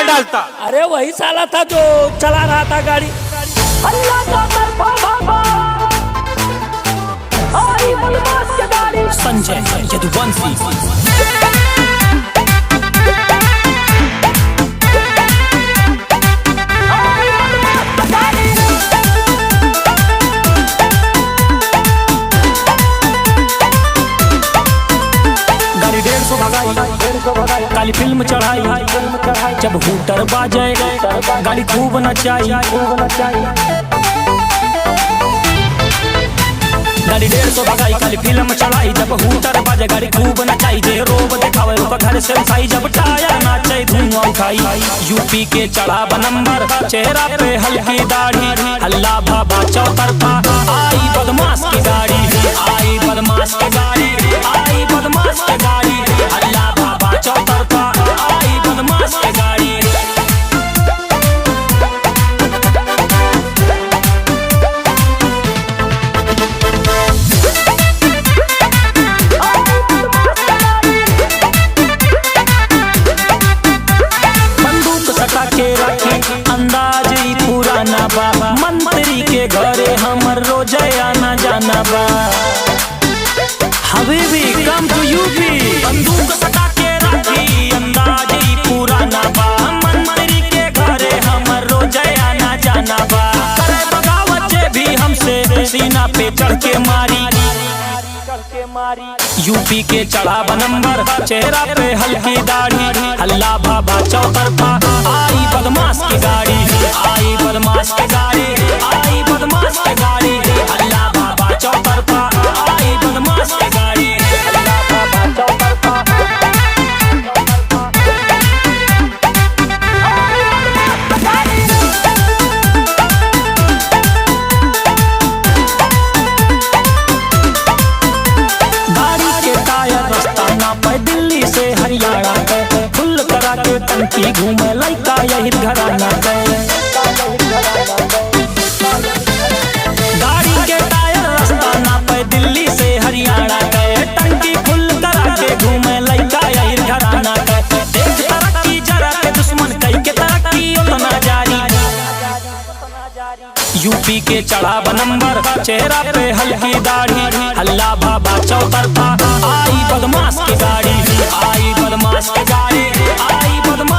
मार डालता। अरे वही साला था जो चला रहा था गाड़ी। संजय यदुवंशी। गाड़ी 150 भगाई, काली फिल्म चढ़ाई, जब हूटर बाजे गाड़ी खूब नचाई। गाड़ी 150 भगाई, काली फिल्म चढ़ाई, जब हूटर बाजे गाड़ी खूब नचाई। जे रोब दिखावे ओकर घर से उठाई, जब टायर नाचे धुआं उठाई। यूपी के चढ़ा नंबर, चेहरा पे हल्की दाढ़ी, हल्ला भाभा चौतरफा। आई बदमाश की गाड़ी, आई बदमाश की गाड़ी, आई बदमाश की गाड़ी, हल्ला भाभा चौतरफा। आई बदमाश की गाड़ी। अंदाज ही पुराना बा, मंत्री के घरे हमर रोजे आना जाना बा। हबीबी कम टू यूपी। बंदूक सटा के रखी, अंदाज ही पुराना बा, मंत्री के घरे हमर रोजे आना जाना बा। करे बगावत जे भी हमसे, सीना पे चढ़ के मारी। यूपी के चढ़ा नंबर, चेहरा पे हल्की दाढ़ी, हल्ला भाभा चौतरफा। आई बदमाश की गाड़ी, आई बदमाश की गाड़ी, आई बदमाश की गाड़ी, हल्ला भाभा चौतरफा। आई बदमाश की गाड़ी, हल्ला भाभा चौतरफा। दिल्ली से हरियाणा के फुल करा के टंकी घूमे लइका यही घराना के। गाड़ी के टायर रास्ता ना पे, दिल्ली से हरियाणा के टंकी फुल करा के घूमे लइका यही घराना के। देख तरक्की जरा के दुश्मन कई के तरक्की उतना जारी। यूपी के चढ़ा नंबर, चेहरा पे हल्की दाढ़ी, हल्ला भाभा चौतरफा। आई बदमाश की गाड़ी, आई बदमाश की गाड़ी, आई बदमाश